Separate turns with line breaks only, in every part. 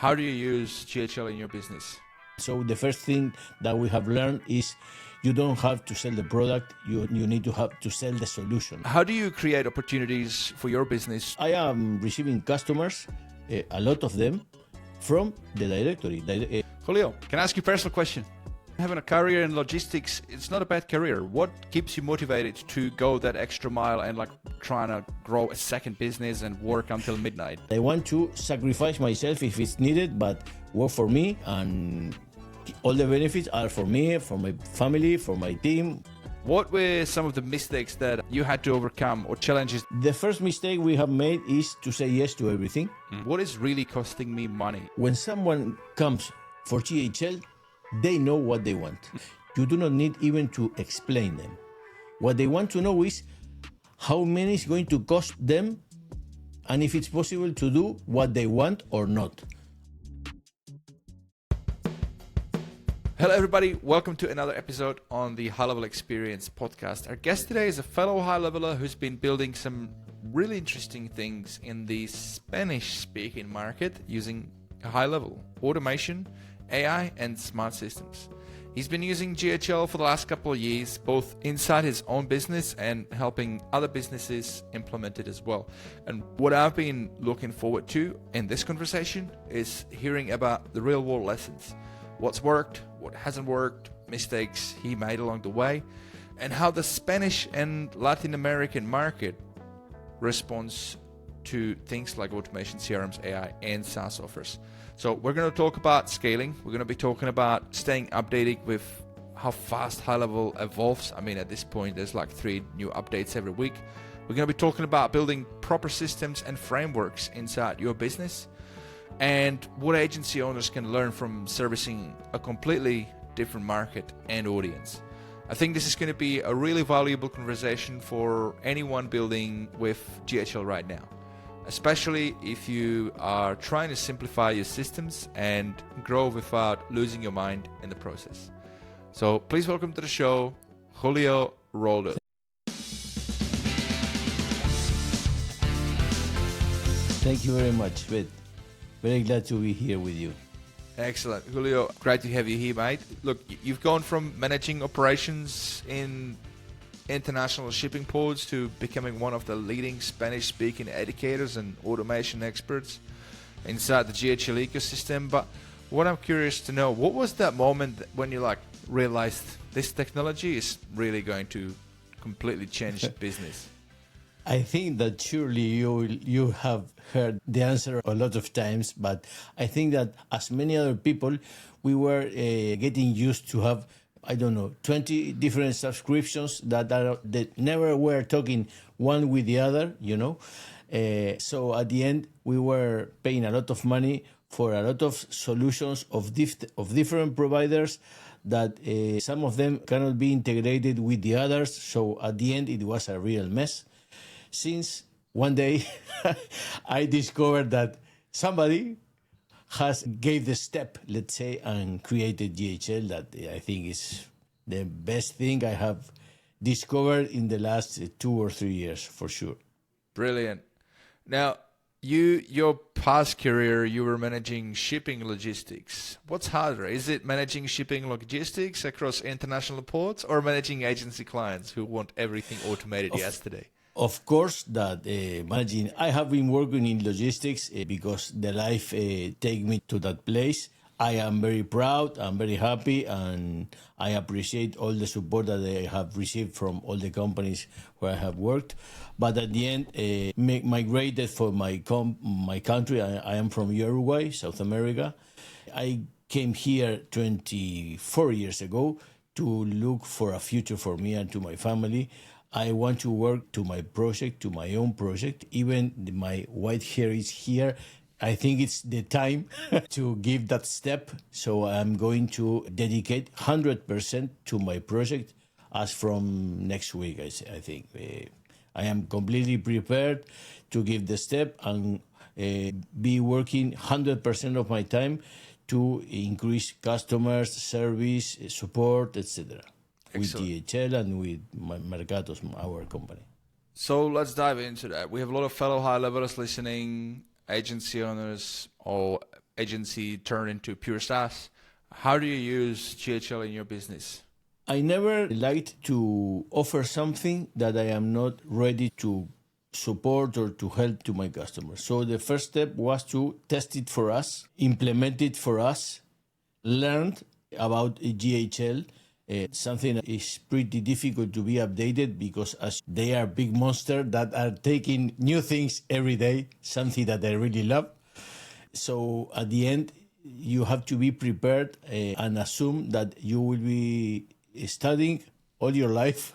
How do you use GHL in your business?
So the first thing that we have learned is you don't have to sell the product, you need to have to sell the solution.
How do you create opportunities for your business?
I am receiving customers, a lot of them, from the directory.
Julio, can I ask you a personal question? Having a career in logistics, it's not a bad career. What keeps you motivated to go that extra mile and trying to grow a second business and work until midnight?
I want to sacrifice myself if it's needed, but work for me, and all the benefits are for me, for my family, for my team.
What were some of the mistakes that you had to overcome or challenges?
The first mistake we have made is to say yes to everything.
What is really costing me money?
When someone comes for GHL, they know what they want. You do not need even to explain them. What they want to know is how many is going to cost them and if it's possible to do what they want or not.
Hello everybody, welcome to another episode on the HighLevel Experience podcast. Our guest today is a fellow high-leveler who's been building some really interesting things in the Spanish-speaking market using HighLevel, automation, AI and smart systems. He's been using GHL for the last couple of years, both inside his own business and helping other businesses implement it as well. And what I've been looking forward to in this conversation is hearing about the real world lessons. What's worked, what hasn't worked, mistakes he made along the way, and how the Spanish and Latin American market responds to things like automation, CRMs, AI, and SaaS offers. So we're going to talk about scaling. We're going to be talking about staying updated with how fast HighLevel evolves. I mean, at this point, there's 3 new updates every week. We're going to be talking about building proper systems and frameworks inside your business, and what agency owners can learn from servicing a completely different market and audience. I think this is going to be a really valuable conversation for anyone building with GHL right now, especially if you are trying to simplify your systems and grow without losing your mind in the process. So please welcome to the show, Julio Roldós.
Thank you very much, Ved. Very glad to be here with you.
Excellent. Julio, great to have you here, mate. Look, you've gone from managing operations in international shipping ports to becoming one of the leading Spanish-speaking educators and automation experts inside the GHL ecosystem. But what I'm curious to know, what was that moment when you realized this technology is really going to completely change business?
I think that surely you have heard the answer a lot of times, but I think that as many other people, we were getting used to have 20 different subscriptions that never were talking one with the other, So at the end, we were paying a lot of money for a lot of solutions of different providers that some of them cannot be integrated with the others. So at the end, it was a real mess. Since one day I discovered that somebody gave the step, let's say, and created GHL. That I think is the best thing I have discovered in the last 2 or 3 years, for sure.
Brilliant. Now, your past career, you were managing shipping logistics. What's harder? Is it managing shipping logistics across international ports or managing agency clients who want everything automated yesterday?
Of course, that managing. I have been working in logistics because the life take me to that place. I am very proud, I'm very happy, and I appreciate all the support that I have received from all the companies where I have worked. But at the end, migrated for my country. I am from Uruguay, South America. I came here 24 years ago to look for a future for me and to my family. I want to work to my project, to my own project. Even my white hair is here. I think it's the time to give that step. So I'm going to dedicate 100% to my project as from next week, I think. I am completely prepared to give the step and be working 100% of my time to increase customers, service, support, etc. with DHL and with Mercados, our company.
So let's dive into that. We have a lot of fellow high levelers listening, agency owners, or agency turned into pure SaaS. How do you use GHL in your business?
I never liked to offer something that I am not ready to support or to help to my customers. So the first step was to test it for us, implement it for us, learn about GHL, something that is pretty difficult to be updated because as they are big monsters that are taking new things every day, something that I really love. So at the end, you have to be prepared and assume that you will be studying all your life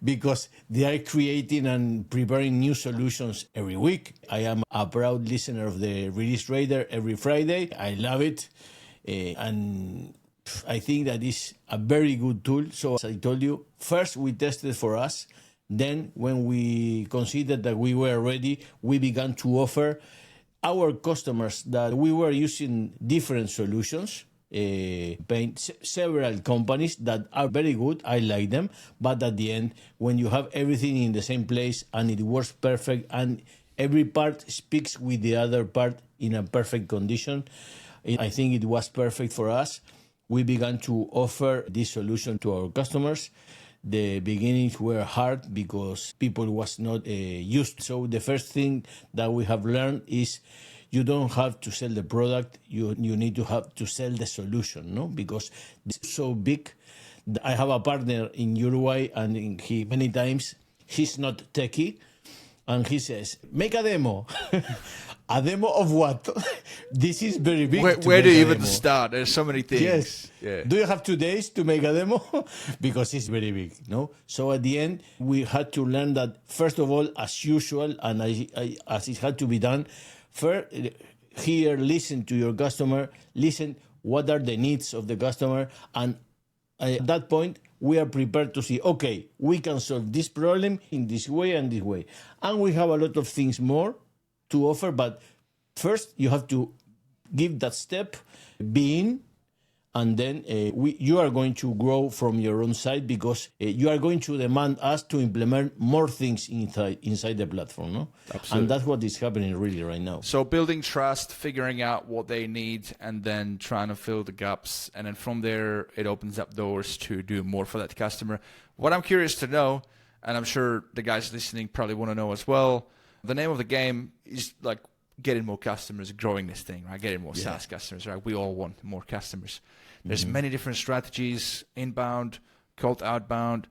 because they are creating and preparing new solutions every week. I am a proud listener of the Release Radar every Friday. I love it. And I think that is a very good tool. So as I told you, first we tested for us. Then when we considered that we were ready, we began to offer our customers that we were using different solutions, several companies that are very good. I like them. But at the end, when you have everything in the same place and it works perfect and every part speaks with the other part in a perfect condition, I think it was perfect for us. We began to offer this solution to our customers. The beginnings were hard because people was not used. So the first thing that we have learned is you don't have to sell the product. You need to have to sell the solution, no? Because it's so big. I have a partner in Uruguay, and he many times he's not techie, and he says, "Make a demo." A demo of what? This is very big.
Where do you even start? There's so many things.
Yes.
Yeah.
Do you have 2 days to make a demo? Because it's very big, no? So at the end, we had to learn that, first of all, as usual, and as it had to be done, first, here, listen to your customer, listen what are the needs of the customer, and at that point, we are prepared to see, okay, we can solve this problem in this way and this way. And we have a lot of things more to offer, but first you have to give that step, be in, and then you are going to grow from your own side because you are going to demand us to implement more things inside the platform, no?
Absolutely.
And that's what is happening really right now.
So building trust, figuring out what they need, and then trying to fill the gaps, and then from there it opens up doors to do more for that customer. What I'm curious to know, and I'm sure the guys listening probably want to know as well, the name of the game is like getting more customers, growing this thing, right? Getting more SaaS customers, right? We all want more customers. There's many different strategies: inbound, cold outbound,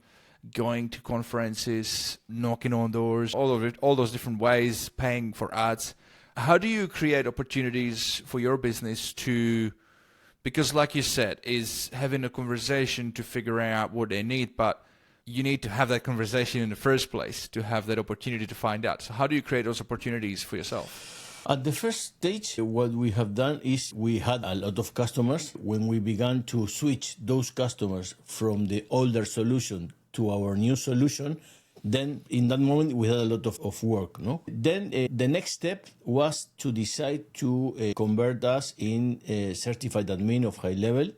going to conferences, knocking on doors, all of it, all those different ways, paying for ads. How do you create opportunities for your business to, because like you said, is having a conversation to figure out what they need, but you need to have that conversation in the first place to have that opportunity to find out. So how do you create those opportunities for yourself?
At the first stage, what we have done is we had a lot of customers. When we began to switch those customers from the older solution to our new solution, then in that moment we had a lot of work. No. Then the next step was to decide to convert us in a certified admin of HighLevel.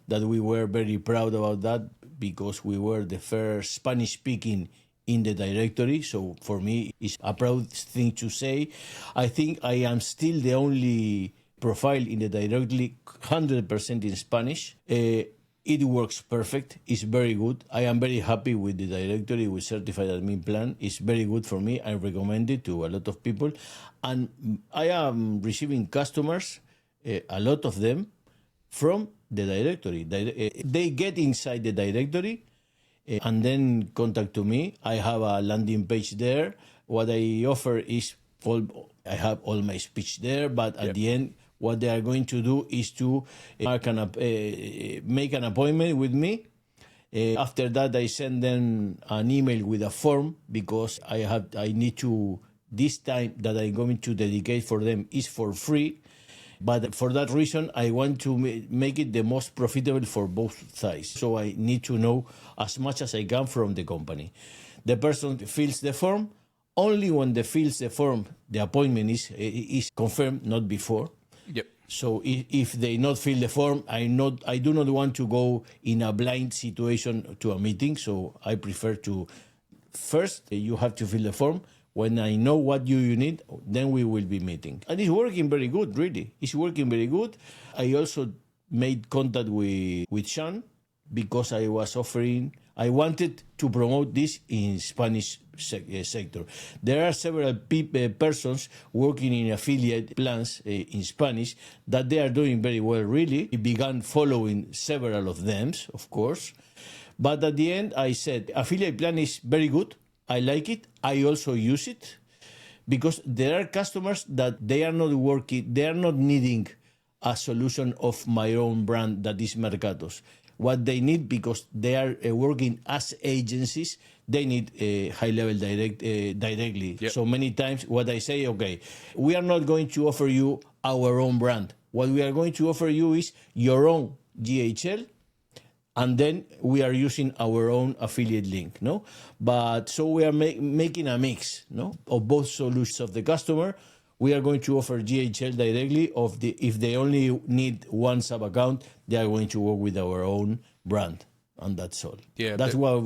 That we were very proud about that because we were the first Spanish-speaking in the directory. So for me, it's a proud thing to say. I think I am still the only profile in the directory 100% in Spanish. It works perfect. It's very good. I am very happy with the directory with certified admin plan. It's very good for me. I recommend it to a lot of people. And I am receiving customers, a lot of them, from the directory. They get inside the directory and then contact to me. I have a landing page there. What I offer is I have all my speech there, but at the end, what they are going to do is to make an appointment with me. After that, I send them an email with a form because I need to, this time that I'm going to dedicate for them is for free. But for that reason, I want to make it the most profitable for both sides. So I need to know as much as I can from the company. The person fills the form. Only when they fills the form, the appointment is confirmed, not before.
Yep.
So if they not fill the form, I do not want to go in a blind situation to a meeting. So I prefer to, first, you have to fill the form. When I know what you need, then we will be meeting. And it's working very good, really. It's working very good. I also made contact with Sean because I wanted to promote this in Spanish sector. There are several persons working in affiliate plans in Spanish that they are doing very well, really. I began following several of them, of course. But at the end, I said, affiliate plan is very good. I like it. I also use it because there are customers that they are not needing a solution of my own brand that is Mercados. What they need, because they are working as agencies, they need a HighLevel directly.
Yep.
So many times what I say, okay, we are not going to offer you our own brand. What we are going to offer you is your own GHL, and then we are using our own affiliate link, no? But so we are making a mix, no, of both solutions of the customer. We are going to offer GHL directly. If they only need one sub account, they are going to work with our own brand, and that's all.
Yeah,
that's what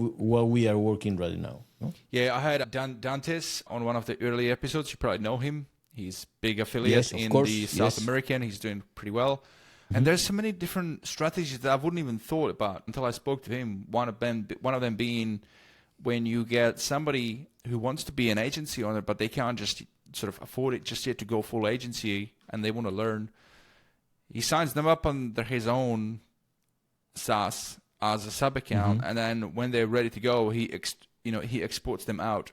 we are working right now. No?
Yeah, I had Dantes on one of the early episodes. You probably know him. He's big affiliate in the South American. He's doing pretty well. And there's so many different strategies that I wouldn't even thought about until I spoke to him. One of them being when you get somebody who wants to be an agency owner, but they can't just sort of afford it just yet to go full agency, and they want to learn. He signs them up under his own SaaS as a sub account, and then when they're ready to go, he exports them out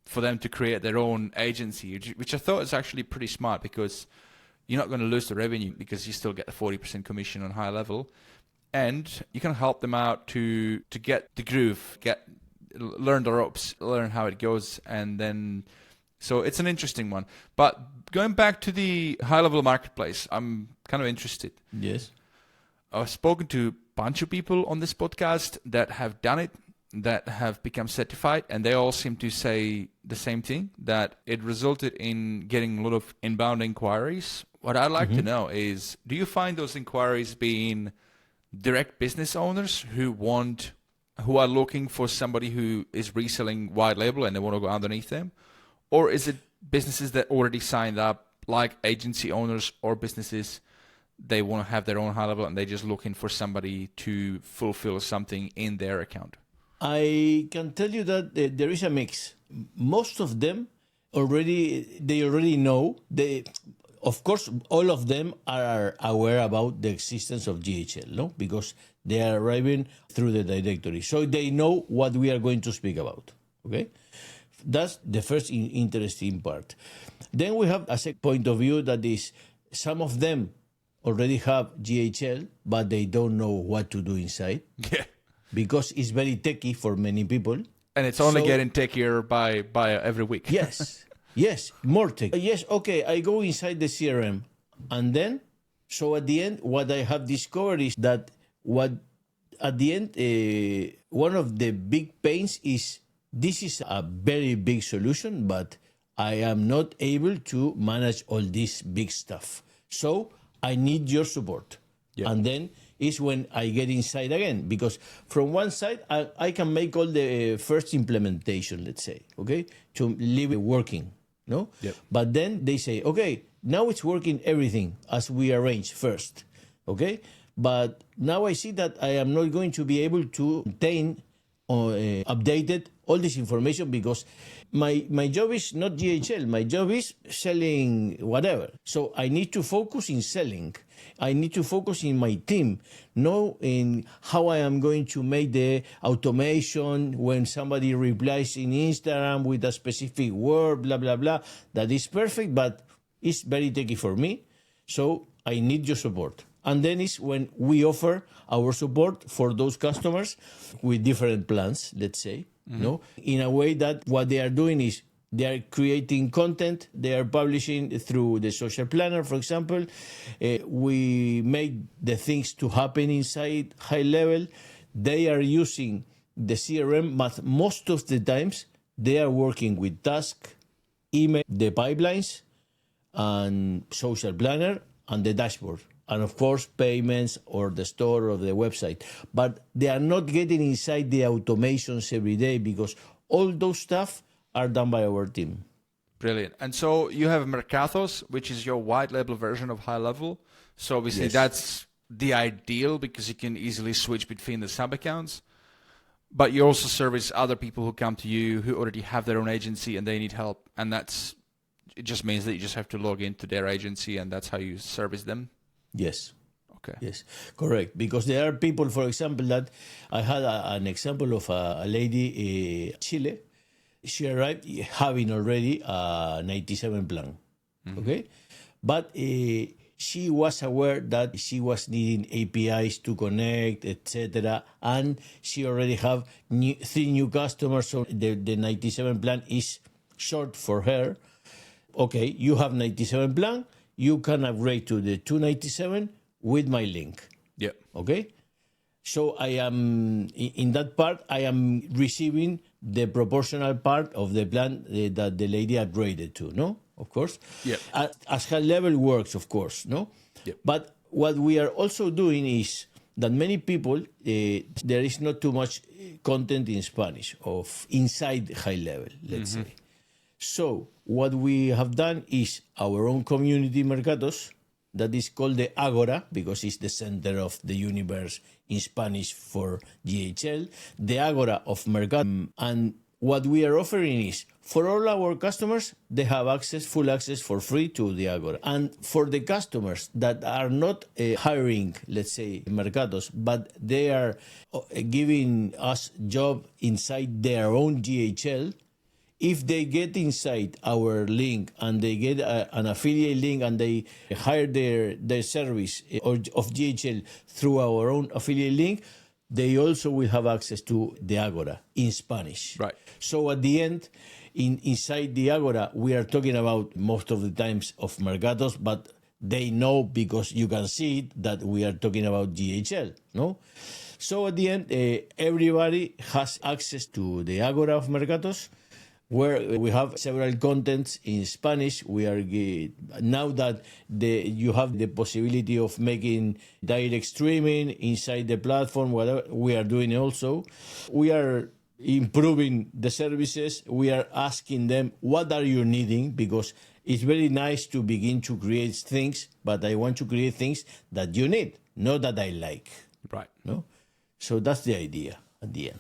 for them to create their own agency, which I thought is actually pretty smart, because you're not going to lose the revenue because you still get the 40% commission on HighLevel, and you can help them out to get the groove, learn the ropes, learn how it goes, and then so it's an interesting one. But going back to the HighLevel marketplace, I'm kind of interested.
Yes,
I've spoken to a bunch of people on this podcast that have done it, that have become certified, and they all seem to say the same thing, that it resulted in getting a lot of inbound inquiries. What I'd like to know is, do you find those inquiries being direct business owners who are looking for somebody who is reselling white label and they want to go underneath them? Or is it businesses that already signed up, like agency owners or businesses, they want to have their own HighLevel and they're just looking for somebody to fulfill something in their account?
I can tell you that there is a mix. Most of them already know. Of course, all of them are aware about the existence of GHL, no? Because they are arriving through the directory. So they know what we are going to speak about, okay? That's the first interesting part. Then we have a second point of view, that is, some of them already have GHL, but they don't know what to do inside.
Yeah.
Because it's very techy for many people.
And it's only getting techier by every week.
Yes, more tech. Yes, okay, I go inside the CRM. And then, so at the end, what I have discovered is that one of the big pains is, this is a very big solution, but I am not able to manage all this big stuff. So I need your support. Yeah. And then is when I get inside again, because from one side, I can make all the first implementation, let's say, okay, to leave it working, no?
Yep.
But then they say, okay, now it's working everything as we arranged first, okay? But now I see that I am not going to be able to obtain updated all this information, because my job is not GHL. My job is selling whatever. So I need to focus in selling. I need to focus in my team, not in how I am going to make the automation when somebody replies in Instagram with a specific word, blah, blah, blah. That is perfect, but it's very techy for me. So I need your support. And then is when we offer our support for those customers with different plans, let's say, no, in a way that what they are doing is they are creating content, they are publishing through the social planner, for example. We make the things to happen inside HighLevel. They are using the CRM, but most of the times they are working with task, email, the pipelines, and social planner, and the dashboard. And of course, payments or the store or the website. But they are not getting inside the automations every day, because all those stuff are done by our team.
Brilliant. And so you have Mercathos, which is your white label version of HighLevel. So obviously
Yes.
that's the ideal because you can easily switch between the sub-accounts. But you also service other people who come to you who already have their own agency and they need help. And it just means that you just have to log into their agency and that's how you service them.
Yes.
Okay.
Yes, correct. Because there are people, for example, that I had an example of a lady in Chile. She arrived having already a 97 plan, okay? But she was aware that she was needing APIs to connect, etc. And she already have 3 new customers, so the 97 plan is short for her. Okay, you have 97 plan, you can upgrade to the 297 with my link.
Yeah.
Okay? So I am, in that part, I am receiving the proportional part of the plan that the lady upgraded to, no? Of course.
Yeah.
As HighLevel works, of course, no?
Yeah.
But what we are also doing is that many people, there is not too much content in Spanish of inside HighLevel, let's say. So what we have done is our own community Mercados, that is called the Ágora, because it's the center of the universe in Spanish for GHL, the Ágora of Mercados. And what we are offering is, for all our customers, they have full access for free to the Ágora. And for the customers that are not hiring, let's say, Mercados, but they are giving us job inside their own GHL, if they get inside our link and they get an affiliate link and they hire their service of GHL through our own affiliate link, they also will have access to the Ágora in Spanish.
Right.
So at the end, inside the Ágora, we are talking about most of the times of Mercados, but they know because you can see it that we are talking about GHL, no? So at the end, everybody has access to the Ágora of Mercados, where we have several contents in Spanish. We are now that you have the possibility of making direct streaming inside the platform, whatever we are doing also. We are improving the services. We are asking them, what are you needing? Because it's very nice to begin to create things, but I want to create things that you need, not that I like.
Right.
No? So that's the idea at the end.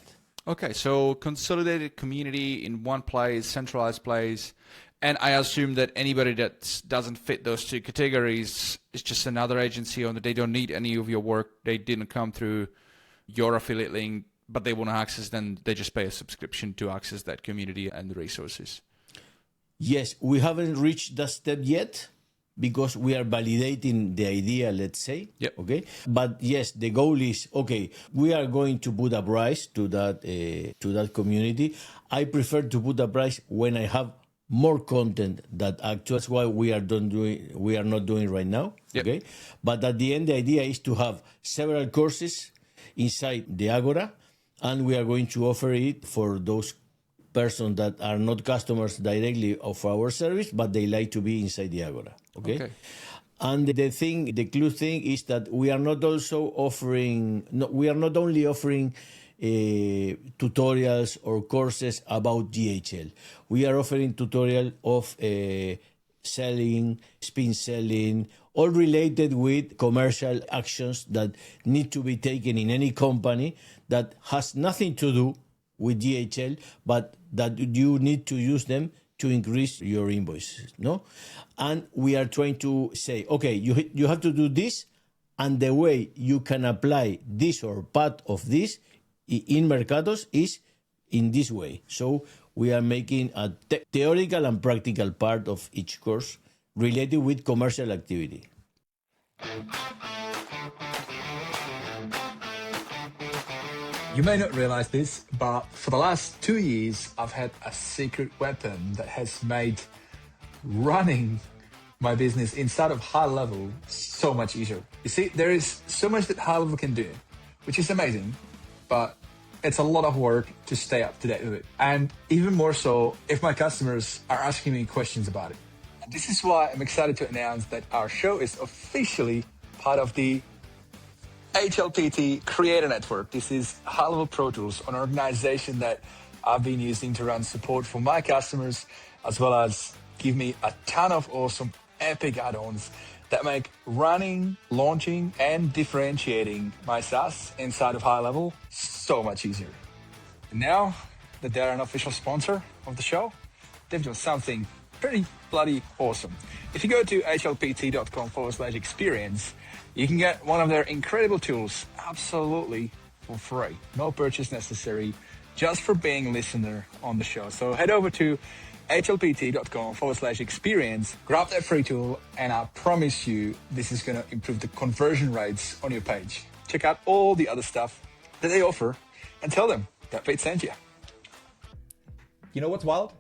Okay, so consolidated community in one place, centralized place, and I assume that anybody that doesn't fit those two categories is just another agency owner. They don't need any of your work. They didn't come through your affiliate link, but they want to access, then they just pay a subscription to access that community and the resources.
Yes, we haven't reached that step yet, because we are validating the idea, let's say.
Yep.
Okay. But yes, the goal is, okay, we are going to put a price to that community. I prefer to put a price when I have more content that actually, that's why we are not doing right now.
Yep.
Okay. But at the end, the idea is to have several courses inside the Ágora, and we are going to offer it for those persons that are not customers directly of our service, but they like to be inside the Ágora. Okay. And the clue thing is that we are not also offering, we are not only offering tutorials or courses about GHL. We are offering tutorial of selling, spin selling, all related with commercial actions that need to be taken in any company that has nothing to do with GHL, but that you need to use them to increase your invoices, no? And we are trying to say, okay, you have to do this, and the way you can apply this or part of this in Mercados is in this way. So we are making a theoretical and practical part of each course related with commercial activity.
You may not realize this, but for the last 2 years, I've had a secret weapon that has made running my business inside of HighLevel so much easier. You see, there is so much that HighLevel can do, which is amazing, but it's a lot of work to stay up to date with it. And even more so if my customers are asking me questions about it. And this is why I'm excited to announce that our show is officially part of the HLPT Creator Network. This is HighLevel Pro Tools, an organization that I've been using to run support for my customers, as well as give me a ton of awesome, epic add-ons that make running, launching, and differentiating my SaaS inside of HighLevel so much easier. And now that they're an official sponsor of the show, they've done something pretty bloody awesome. If you go to hlpt.com/experience, you can get one of their incredible tools absolutely for free. No purchase necessary, just for being a listener on the show. So head over to hlpt.com/experience, grab that free tool, and I promise you this is going to improve the conversion rates on your page. Check out all the other stuff that they offer and tell them that Pete sent you.
You know what's wild?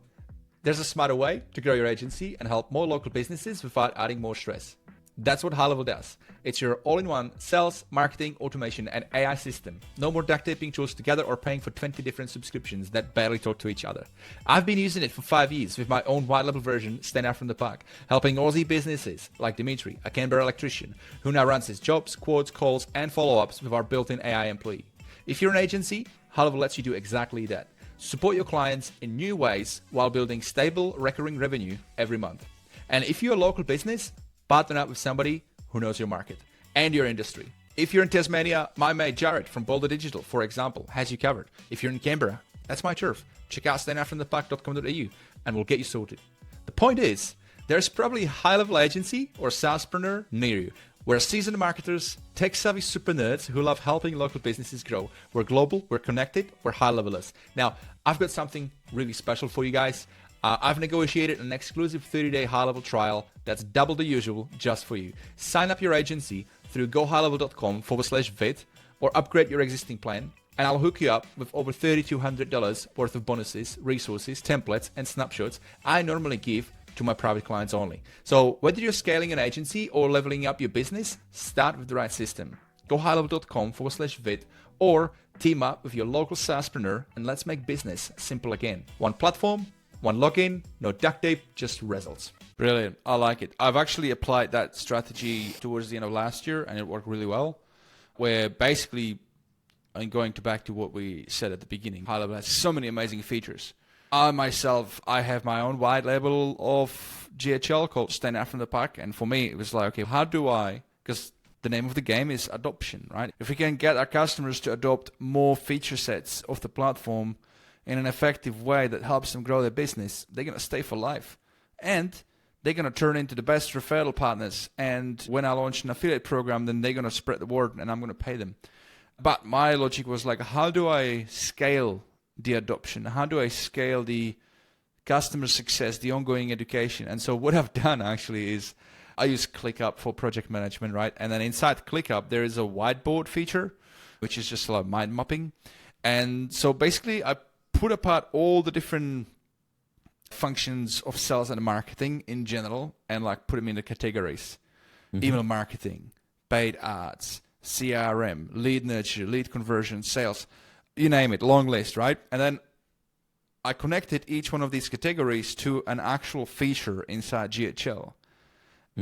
There's a smarter way to grow your agency and help more local businesses without adding more stress. That's what HighLevel does. It's your all-in-one sales, marketing, automation, and AI system. No more duct taping tools together or paying for 20 different subscriptions that barely talk to each other. I've been using it for 5 years with my own white-level version, Stand Out from the Pack, helping Aussie businesses like Dimitri, a Canberra electrician, who now runs his jobs, quotes, calls, and follow-ups with our built-in AI employee. If you're an agency, HighLevel lets you do exactly that. Support your clients in new ways while building stable, recurring revenue every month. And if you're a local business, partner up with somebody who knows your market and your industry. If you're in Tasmania, my mate Jared from Boulder Digital, for example, has you covered. If you're in Canberra, that's my turf. Check out standoutfromthepack.com.au and we'll get you sorted. The point is, there's probably a high-level agency or SaaSpreneur near you. We're seasoned marketers, tech-savvy super nerds who love helping local businesses grow. We're global, we're connected, we're high-levelers. Now, I've got something really special for you guys. I've negotiated an exclusive 30-day HighLevel trial that's double the usual just for you. Sign up your agency through gohighlevel.com/vid or upgrade your existing plan, and I'll hook you up with over $3,200 worth of bonuses, resources, templates, and snapshots I normally give to my private clients only. So whether you're scaling an agency or leveling up your business, start with the right system. Go highlevel.com/vid or team up with your local SaaSpreneur and let's make business simple again. One platform, one login, no duct tape, just results. Brilliant. I like it. I've actually applied that strategy towards the end of last year and it worked really well. Where basically, I'm going back to what we said at the beginning. HighLevel has so many amazing features. I have my own white label of GHL called Stand Out from the Pack. And for me, it was like, okay, how do I, because the name of the game is adoption, right? If we can get our customers to adopt more feature sets of the platform in an effective way that helps them grow their business, they're going to stay for life. And they're going to turn into the best referral partners. And when I launch an affiliate program, then they're going to spread the word and I'm going to pay them. But my logic was like, how do I scale the adoption? How do I scale the customer success, the ongoing education? And so what I've done actually is I use ClickUp for project management, right? And then inside ClickUp, there is a whiteboard feature, which is just like mind mapping. And so basically I put apart all the different functions of sales and marketing in general and like put them into categories. Email marketing, paid ads, CRM, lead nurture, lead conversion, sales, you name it, long list, right? And then I connected each one of these categories to an actual feature inside GHL.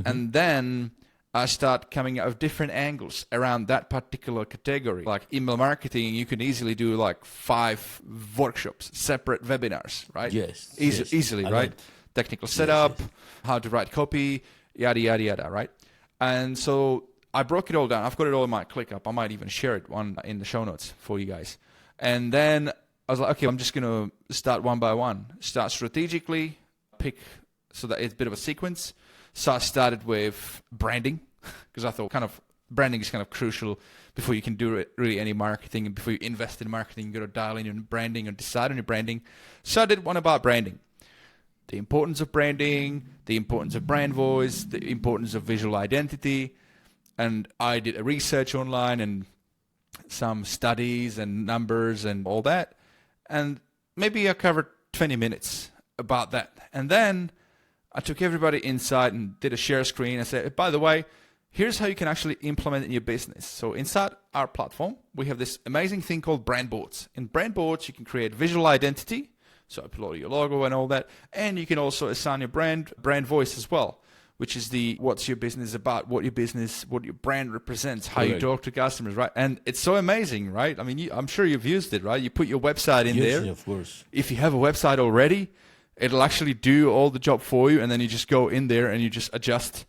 And then I start coming out of different angles around that particular category. Like email marketing, you can easily do like 5 workshops, separate webinars, right?
Yes.
Easily, right? Technical setup, how to write copy, yada, yada, yada, right? And so I broke it all down. I've got it all in my ClickUp. I might even share it in the show notes for you guys. And then I was like, okay, I'm just going to start one by one. Start strategically, pick so that it's a bit of a sequence. So I started with branding because I thought branding is kind of crucial before you can do really any marketing. And before you invest in marketing, you got to dial in your branding and decide on your branding. So I did one about branding. The importance of branding, the importance of brand voice, the importance of visual identity. And I did a research online and some studies and numbers and all that. And maybe I covered 20 minutes about that. And then I took everybody inside and did a share screen and said, by the way, here's how you can actually implement it in your business. So inside our platform, we have this amazing thing called brand boards. In brand boards, you can create visual identity. So upload your logo and all that. And you can also assign your brand voice as well, which is what's your business about, what your brand represents, how you talk to customers, right? And it's so amazing, right? I mean, I'm sure you've used it, right? You put your website in there.
Yes, of course.
If you have a website already, it'll actually do all the job for you, and then you just go in there and you just adjust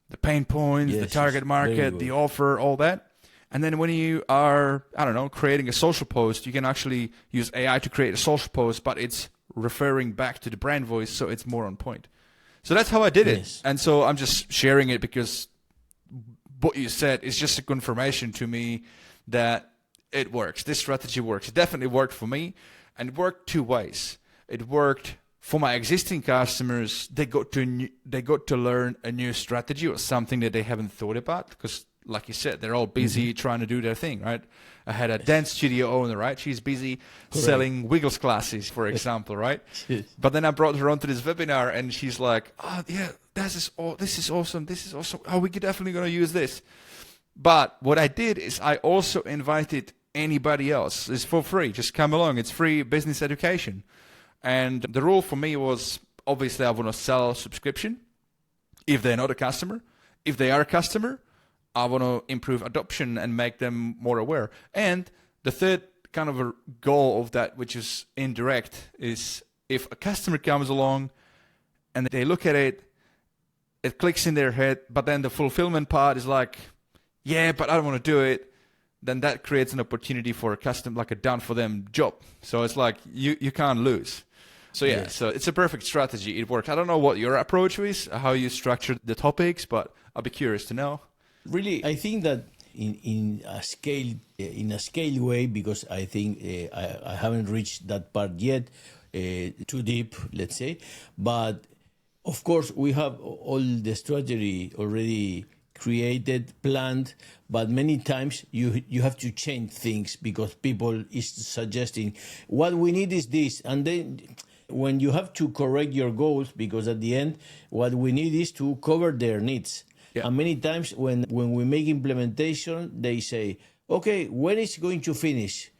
the pain points, the target market, the offer, all that. And then when you are, I don't know, creating a social post, you can actually use AI to create a social post, but it's referring back to the brand voice, so it's more on point. So that's how I did it. And so I'm just sharing it because what you said is just a confirmation to me that it works. This strategy works. It definitely worked for me, and it worked two ways. It worked for my existing customers. They got to learn a new strategy or something that they haven't thought about, because like you said, they're all busy trying to do their thing, right? I had a dance studio owner, right? She's busy selling Wiggles classes, for example, right? But then I brought her onto this webinar, and she's like, "Oh yeah, this is awesome. This is awesome. Oh, we're definitely going to use this." But what I did is I also invited anybody else. It's for free. Just come along. It's free business education. And the rule for me was, obviously, I want to sell a subscription if they're not a customer. If they are a customer, I want to improve adoption and make them more aware. And the third kind of a goal of that, which is indirect, is if a customer comes along and they look at it, it clicks in their head, but then the fulfillment part is like, yeah, but I don't want to do it, then that creates an opportunity for a custom, like a done for them job. So it's like you can't lose. So yeah, so it's a perfect strategy. It works. I don't know what your approach is, how you structured the topics, but I'll be curious to know.
Really, I think that in a scale way, because I think I haven't reached that part yet, too deep, let's say. But of course, we have all the strategy already created, planned, but many times you have to change things because people is suggesting what we need is this, and then when you have to correct your goals, because at the end what we need is to cover their needs. And many times when we make implementation, they say, okay, when is it going to finish?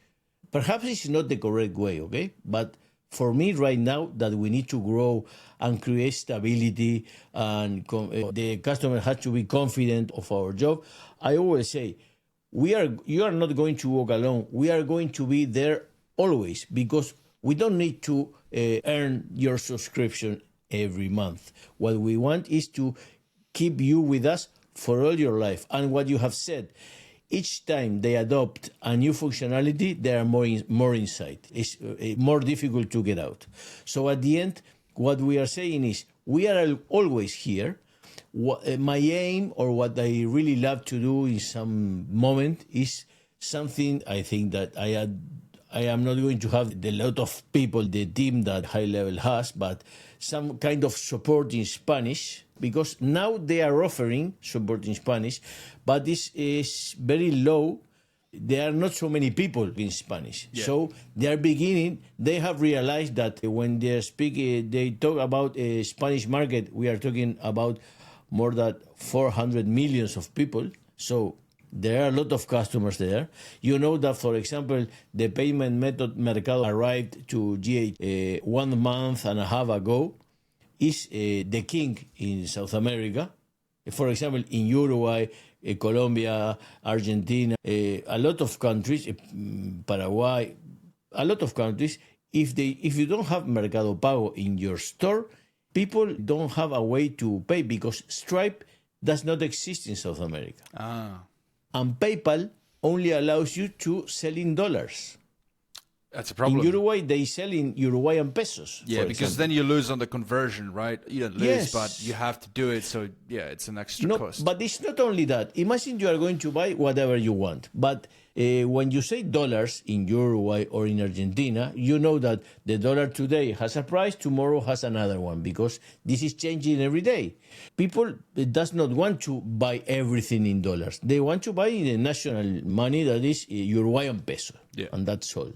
Perhaps it's not the correct way, okay? But for me right now, that we need to grow and create stability, and the customer has to be confident of our job, I always say, you are not going to walk alone. We are going to be there always, because we don't need to earn your subscription every month. What we want is to keep you with us for all your life. And what you have said, each time they adopt a new functionality, they are more inside. It's more difficult to get out. So at the end, what we are saying is, we are always here. My aim, or what I really love to do in some moment, is something I think that I am not going to have the lot of people, the team that HighLevel has, but some kind of support in Spanish, because now they are offering support in Spanish, but this is very low. There are not so many people in Spanish. Yeah. So they are beginning, they have realized that when they speak, they talk about a Spanish market, we are talking about more than 400 million of people. So there are a lot of customers there. You know that, for example, the payment method Mercados arrived to GA 1 month and a half ago, is the king in South America. For example, in Uruguay, Colombia, Argentina, a lot of countries, Paraguay, a lot of countries, if you don't have Mercado Pago in your store, people don't have a way to pay, because Stripe does not exist in South America. And PayPal only allows you to sell in dollars.
That's a problem.
In Uruguay, they sell in Uruguayan pesos.
Yeah, because then you lose on the conversion, right? You don't lose, but you have to do it. So, yeah, it's an extra cost.
But it's not only that. Imagine you are going to buy whatever you want. But when you say dollars in Uruguay or in Argentina, you know that the dollar today has a price, tomorrow has another one, because this is changing every day. People does not want to buy everything in dollars. They want to buy the national money, that is Uruguayan peso. Yeah. And that's all.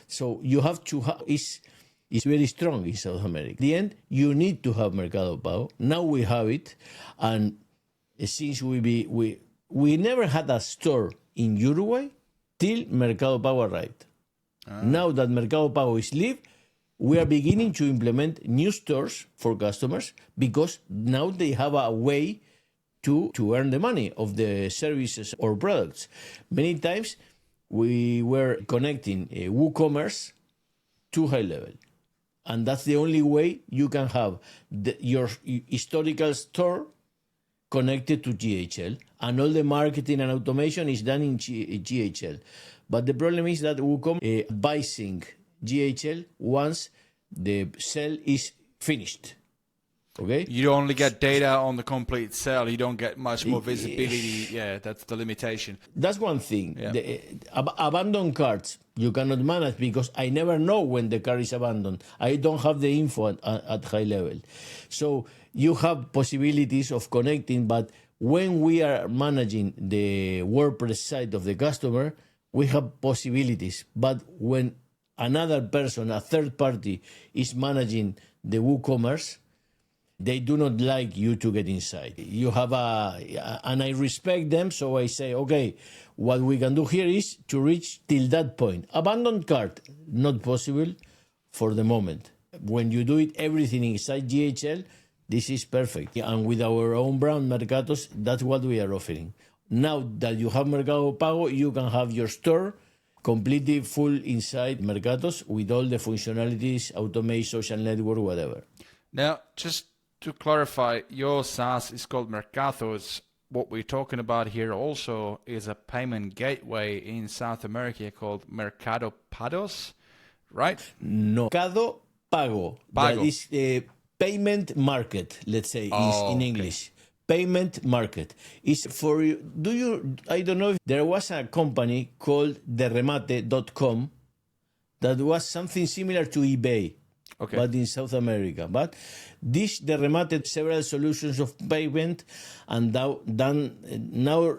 So you have to it's very strong in South America. At the end, you need to have Mercado Pago. Now we have it, and since we never had a store in Uruguay till Mercado Pago arrived. Now that Mercado Pago is live, we are beginning to implement new stores for customers, because now they have a way to earn the money of the services or products. Many times we were connecting WooCommerce to HighLevel. And that's the only way you can have your historical store connected to GHL. And all the marketing and automation is done in GHL. But the problem is that WooCommerce advising GHL once the sale is finished. Okay?
You only get data on the complete sale. You don't get much more visibility. Yeah, that's the limitation.
That's one thing.
Yeah.
The abandoned carts, you cannot manage because I never know when the car is abandoned. I don't have the info at HighLevel. So you have possibilities of connecting, but when we are managing the WordPress site of the customer, we have possibilities. But when another person, a third party, is managing the WooCommerce, they do not like you to get inside. You have and I respect them, so I say, okay, what we can do here is to reach till that point. Abandoned cart, not possible for the moment. When you do it, everything inside GHL, this is perfect. And with our own brand, Mercados, that's what we are offering. Now that you have Mercado Pago, you can have your store completely full inside Mercados with all the functionalities, automation, social network, whatever.
Now, just to clarify, your SaaS is called Mercathos. What we're talking about here also is a payment gateway in South America called Mercados, right?
No, Mercado Pago. That is a payment market, let's say, in English. Payment market. Is for you. I don't know if there was a company called derremate.com that was something similar to eBay.
Okay.
But in South America. But this derremated several solutions of payment, and now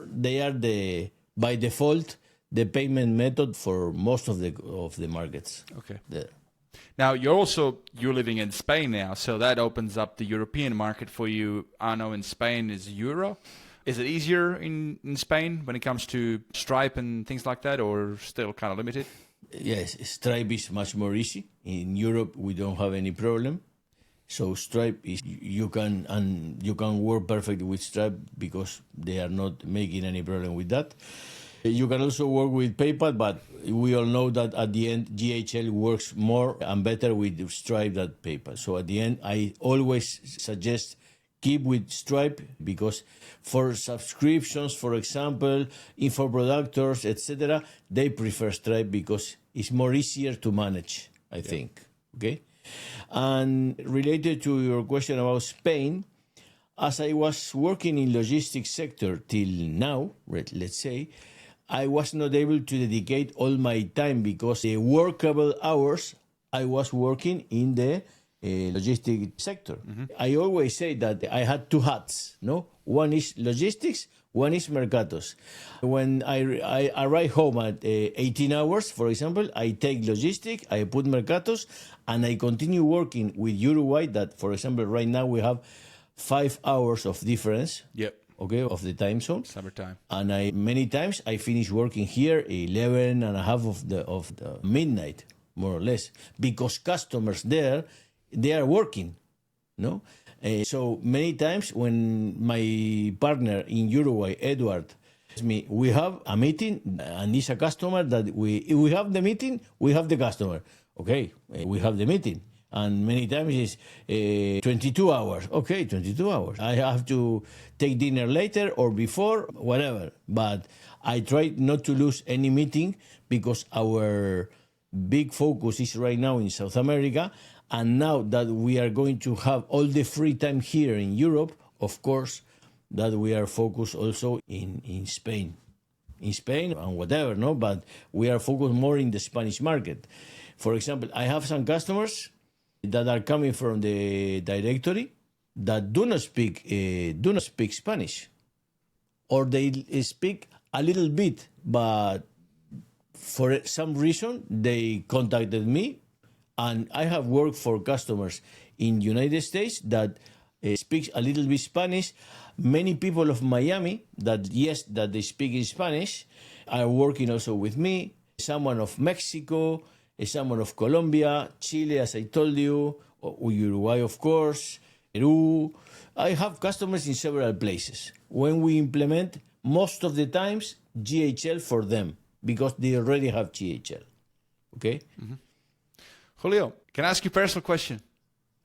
they are by default the payment method for most of the markets.
Okay.
There.
Now you're living in Spain now, so that opens up the European market for you. I know in Spain is Euro. Is it easier in Spain when it comes to Stripe and things like that, or still kind of limited?
Yes, Stripe is much more easy. In Europe, we don't have any problem. So Stripe is you can work perfectly with Stripe because they are not making any problem with that. You can also work with PayPal, but we all know that at the end, GHL works more and better with Stripe than PayPal. So at the end, I always suggest keep with Stripe because for subscriptions, for example, infoproductors, etc., they prefer Stripe because it's more easier to manage, I think. Okay? And related to your question about Spain, as I was working in logistics sector till now, let's say, I was not able to dedicate all my time because the workable hours I was working in the logistics sector. Mm-hmm. I always say that I had two hats, no? One is logistics, one is Mercados. When I arrive home at 18 hours, for example, I take logistics, I put Mercados, and I continue working with Uruguay that, for example, right now we have 5 hours of difference.
Yep.
Okay, of the time zone.
Summertime.
And many times I finish working here 11 and a half of the midnight, more or less, because customers there, they are working, no? So many times when my partner in Uruguay, Edward, tells me, we have a meeting and it's a customer that if we have the meeting, we have the customer. Okay, we have the meeting. And many times it's 22 hours. Okay, 22 hours. I have to take dinner later or before, whatever. But I try not to lose any meeting because our big focus is right now in South America. And now that we are going to have all the free time here in Europe, of course, that we are focused also in Spain. In Spain and whatever, no? But we are focused more in the Spanish market. For example, I have some customers that are coming from the directory that do not speak Spanish, or they speak a little bit, but for some reason they contacted me, and I have worked for customers in United States that speaks a little bit Spanish. Many people of Miami that they speak in Spanish are working also with me. Someone of Mexico, someone of Colombia, Chile, as I told you, Uruguay, of course, Peru. I have customers in several places. When we implement, most of the times, GHL for them, because they already have GHL. Okay?
Mm-hmm. Julio, Can I ask you a personal question?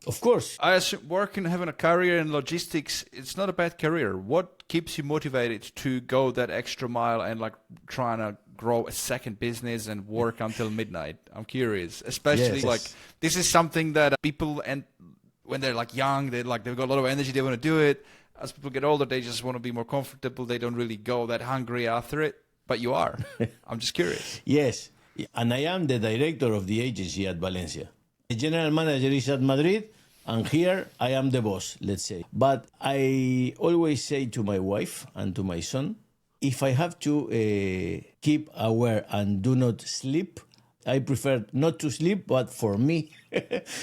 Of course.
I assume working, having a career in logistics, it's not a bad career. What keeps you motivated to go that extra mile and like trying to grow a second business and work until midnight? I'm curious, especially
Yes.
like this is something that people, and when they're like young, they've got a lot of energy, they want to do it. As people get older, they just want to be more comfortable. They don't really go that hungry after it, but you are. I'm just curious.
Yes, and I am the director of the agency at Valencia. The general manager is at Madrid, and here I am the boss, let's say. But I always say to my wife and to my son, if I have to keep aware and do not sleep, I prefer not to sleep, but for me,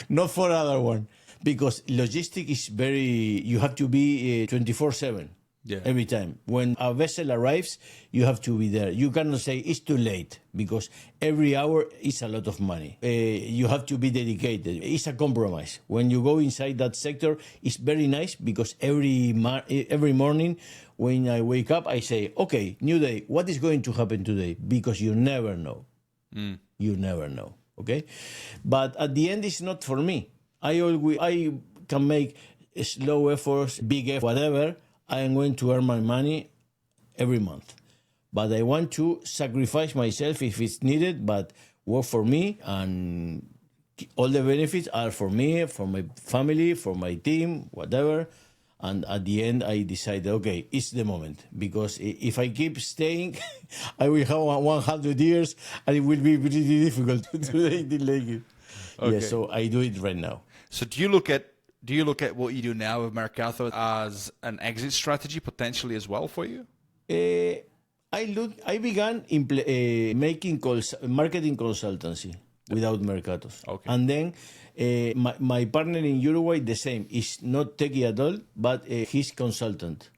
not for other one. Because logistics is you have to be 24/7.
Yeah.
Every time. When a vessel arrives, you have to be there. You cannot say it's too late because every hour is a lot of money. You have to be dedicated. It's a compromise. When you go inside that sector, it's very nice because every morning when I wake up, I say, okay, new day. What is going to happen today? Because you never know. You never know. Okay? But at the end, it's not for me. I can make slow efforts, big effort, whatever. I am going to earn my money every month. But I want to sacrifice myself if it's needed, but work for me, and all the benefits are for me, for my family, for my team, whatever. And at the end, I decided, okay, it's the moment. Because if I keep staying, I will have 100 years, and it will be pretty difficult to do anything like it.
Okay.
Yeah, so I do it right now.
So do you look at what you do now with Mercathos as an exit strategy potentially as well for you?
I began making marketing consultancy without Mercados.
Okay.
And then my partner in Uruguay, the same, is not techie at all, but he's consultant.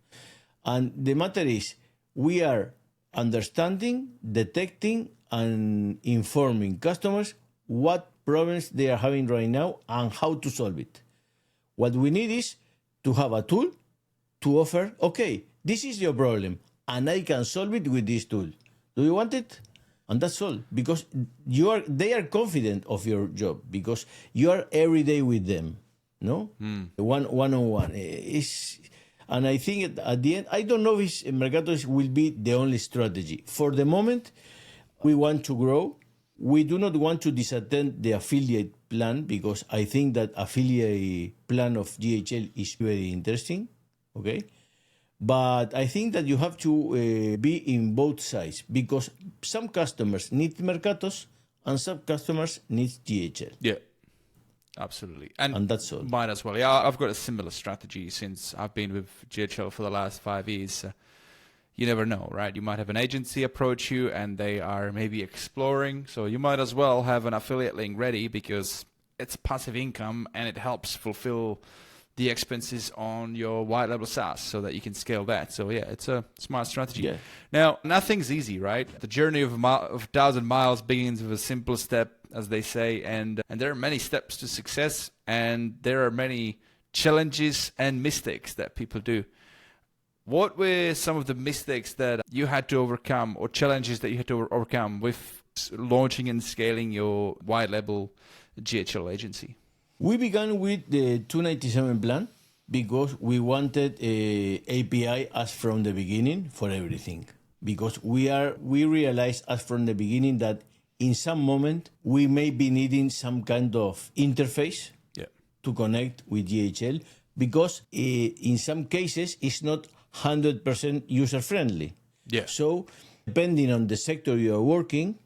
And the matter is, we are understanding, detecting, and informing customers what problems they are having right now and how to solve it. What we need is to have a tool to offer, okay, this is your problem, and I can solve it with this tool. Do you want it? And that's all. Because they are confident of your job, because you are every day with them, no? One-on-one. And I think at the end, I don't know if Mercados will be the only strategy. For the moment, we want to grow. We do not want to disattend the affiliate plan, because I think that affiliate plan of GHL is very interesting, okay? But I think that you have to be in both sides, because some customers need Mercatos and some customers need GHL.
Yeah, absolutely.
And that's all.
Mine as well. Yeah, I've got a similar strategy since I've been with GHL for the last 5 years. You never know, right? You might have an agency approach you and they are maybe exploring. So you might as well have an affiliate link ready, because it's passive income and it helps fulfill the expenses on your HighLevel SaaS so that you can scale that. So yeah, it's a smart strategy.
Yeah.
Now, nothing's easy, right? The journey of 1,000 miles begins with a simple step, as they say, and there are many steps to success, and there are many challenges and mistakes that people do. What were some of the mistakes that you had to overcome, or challenges that you had to overcome with launching and scaling your HighLevel GHL agency?
We began with the 297 plan because we wanted API as from the beginning for everything. Because we realized as from the beginning that in some moment we may be needing some kind of interface to connect with GHL, because in some cases it's not 100% user-friendly.
Yeah.
So depending on the sector you are working,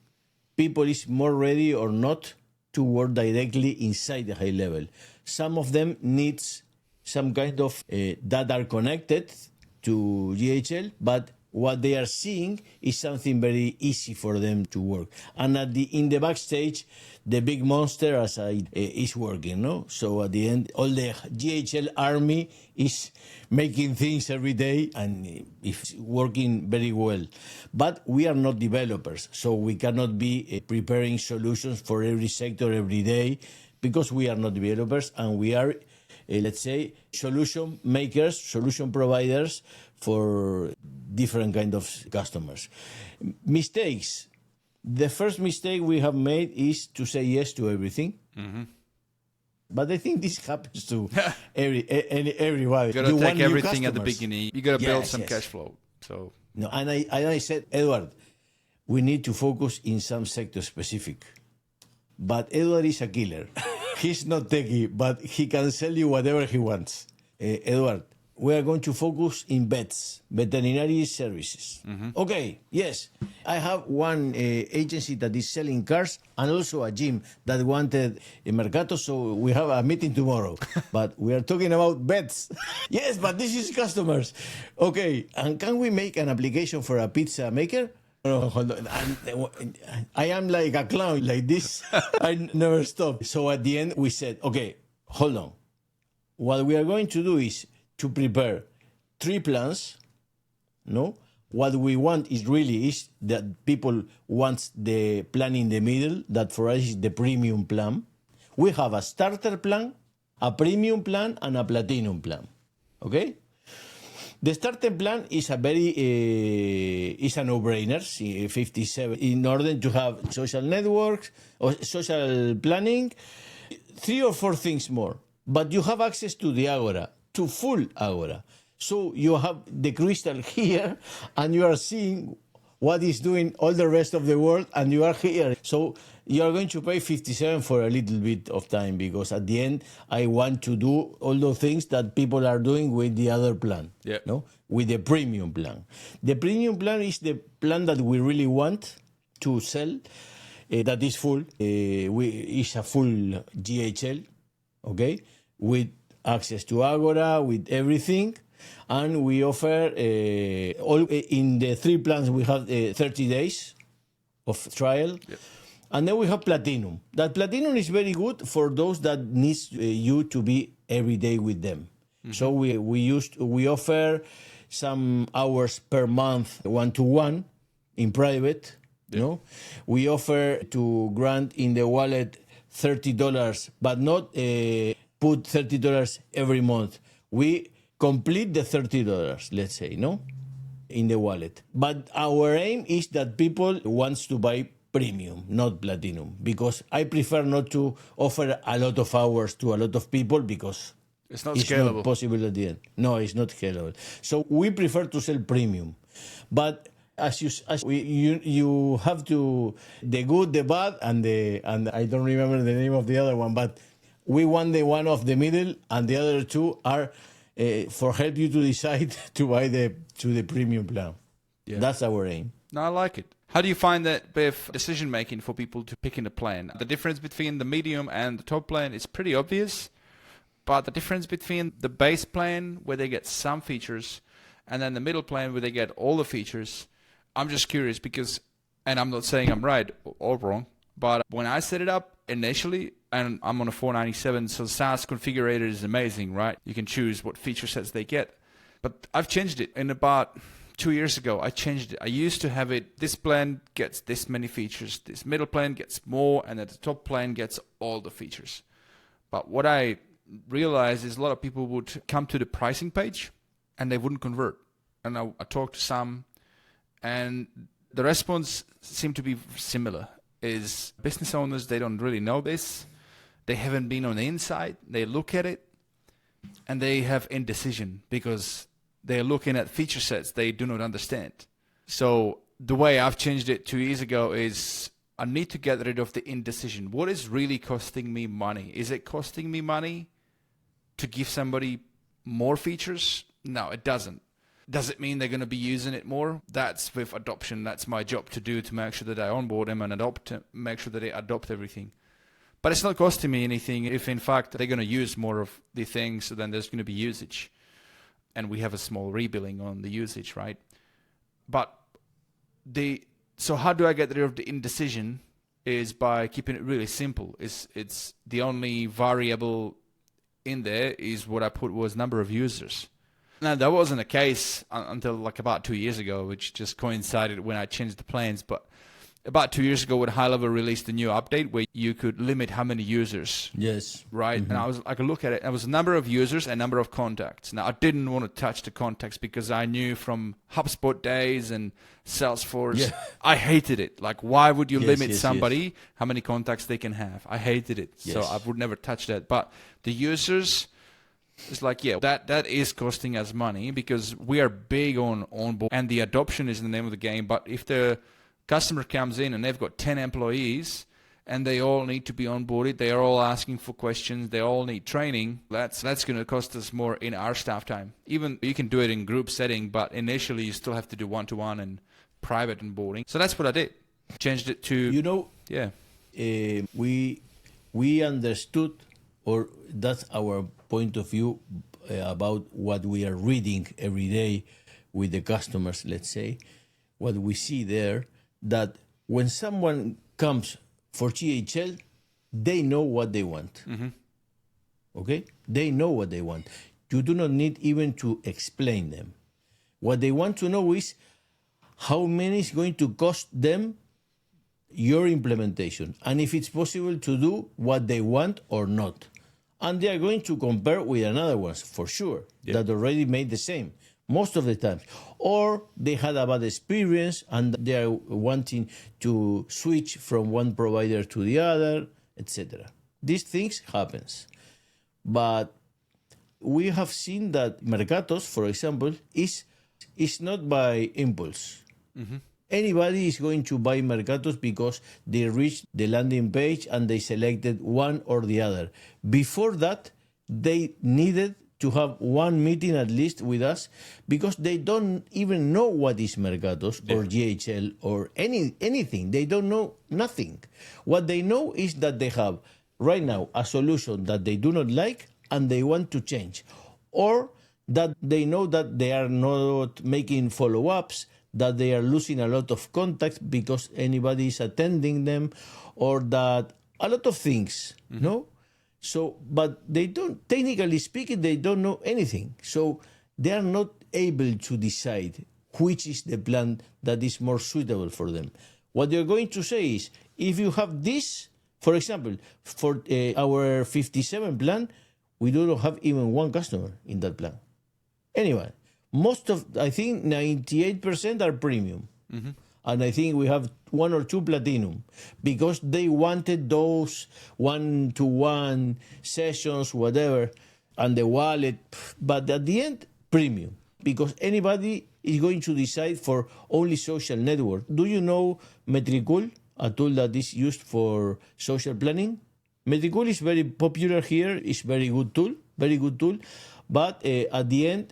people is more ready or not to work directly inside the HighLevel. Some of them needs some kind of that are connected to GHL, but what they are seeing is something very easy for them to work. And in the backstage, the big monster is working, no? So at the end, all the GHL army is making things every day and it's working very well. But we are not developers, so we cannot be preparing solutions for every sector every day, because we are not developers, and we are, let's say, solution makers, solution providers for different kind of customers. Mistakes. The first mistake we have made is to say yes to everything. But I think this happens to everybody.
You got to
want
take
new
everything at the
customers.
beginning. You got to build
Yes,
some
yes.
cash flow. So
No, and I said, Edward, we need to focus in some sector specific. But Edward is a killer. He's not techie, but he can sell you whatever he wants. Edward, we are going to focus in vets, veterinary services. Okay, yes. I have one agency that is selling cars and also a gym that wanted a Mercatos, so we have a meeting tomorrow. But we are talking about vets. Yes, but this is customers. Okay, and can we make an application for a pizza maker? No, hold on. I am like a clown, like this. I never stop. So at the end, we said, okay, hold on. What we are going to do is to prepare 3 plans. No, what we want is that people want the plan in the middle. That for us is the premium plan. We have a starter plan, a premium plan, and a platinum plan. Okay. The starter plan is a no-brainer, 57. In order to have social networks or social planning, 3 or 4 things more. But you have access to the Ágora, to full Ágora. So you have the crystal here, and you are seeing what is doing all the rest of the world, and you are here. So you are going to pay 57 for a little bit of time, because at the end, I want to do all the things that people are doing with the other plan, no? With the premium plan. The premium plan is the plan that we really want to sell, that is full. It's a full GHL, okay, with access to Ágora, with everything. And we offer, all in the 3 plans, we have 30 days of trial. Yep. And then we have Platinum. That Platinum is very good for those that needs you to be every day with them. So we offer some hours per month, 1-to-1 in private. Yep. No, we offer to grant in the wallet $30, but not put $30 every month. We complete the $30, let's say, no, in the wallet. But our aim is that people wants to buy premium, not platinum, because I prefer not to offer a lot of hours to a lot of people, because
it's not scalable.
Not possible at the end. No, it's not scalable. So we prefer to sell premium, but you have to the good, the bad, and I don't remember the name of the other one, but we want the one of the middle, and the other 2 are for help you to decide to buy the premium plan. Yeah. That's our aim.
No, I like it. How do you find that with decision making for people to pick in a plan? The difference between the medium and the top plan is pretty obvious, but the difference between the base plan, where they get some features, and then the middle plan, where they get all the features, I'm just curious, because, and I'm not saying I'm right or wrong, but when I set it up initially, and I'm on a 497, so SaaS configurator is amazing, right? You can choose what feature sets they get. But I've changed it. In about 2 years ago, I changed it. I used to have it, this plan gets this many features, this middle plan gets more, and then the top plan gets all the features. But what I realized is a lot of people would come to the pricing page, and they wouldn't convert. And I talked to some, and the response seemed to be similar. Is business owners, they don't really know this. They haven't been on the inside. They look at it and they have indecision, because they're looking at feature sets they do not understand. So the way I've changed it 2 years ago is I need to get rid of the indecision. What is really costing me money? Is it costing me money to give somebody more features? No, it doesn't. Does it mean they're going to be using it more? That's with adoption. That's my job to do, to make sure that I onboard them and make sure that they adopt everything. But it's not costing me anything if, in fact, they're going to use more of the things, so then there's going to be usage. And we have a small rebilling on the usage, right? But so how do I get rid of the indecision? Is by keeping it really simple. It's the only variable in there is what I put was number of users. Now, that wasn't the case until like about 2 years ago, which just coincided when I changed the plans. But about 2 years ago when HighLevel released a new update where you could limit how many users.
Yes.
Right? And I could look at it. It was a number of users and number of contacts. Now, I didn't want to touch the contacts because I knew from HubSpot days and Salesforce, I hated it. Like, why would you limit somebody how many contacts they can have? I hated it. So I would never touch that. But the users, it's like, that is costing us money because we are big on onboard and the adoption is the name of the game. But if the customer comes in and they've got 10 employees and they all need to be onboarded, they are all asking for questions, they all need training, that's going to cost us more in our staff time. Even you can do it in group setting, but initially you still have to do one-to-one and private onboarding. So that's what I did. Changed it to...
We understood, or that's our point of view about what we are reading every day with the customers, let's say, what we see there, that when someone comes for GHL, they know what they want. Okay? They know what they want. You do not need even to explain them. What they want to know is how many is going to cost them your implementation, and if it's possible to do what they want or not. And they are going to compare with another ones, for sure, that already made the same, most of the time. Or they had a bad experience and they are wanting to switch from one provider to the other, etc. These things happens. But we have seen that Mercatos, for example, is not by impulse. Anybody is going to buy Mercatos because they reached the landing page and they selected one or the other. Before that, they needed to have one meeting at least with us because they don't even know what is Mercatos or GHL or anything. They don't know nothing. What they know is that they have right now a solution that they do not like and they want to change. Or that they know that they are not making follow-ups, that they are losing a lot of contacts because anybody is attending them, or that a lot of things, no? So, but they don't, technically speaking, they don't know anything. So they are not able to decide which is the plan that is more suitable for them. What they're going to say is, if you have this, for example, for our 57 plan, we do not have even one customer in that plan. Anyway, most of, I think 98% are premium. And I think we have one or two platinum because they wanted those one-to-one sessions, whatever, and the wallet. But at the end, premium, because anybody is going to decide for only social network. Do you know Metricool, a tool that is used for social planning? Metricool is very popular here. It's very good tool, very good tool. But at the end,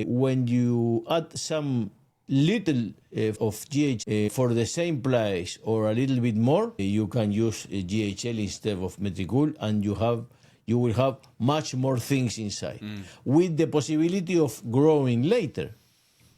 when you add some little of GH for the same price or a little bit more, you can use GHL instead of Metricool, and you will have much more things inside with the possibility of growing later.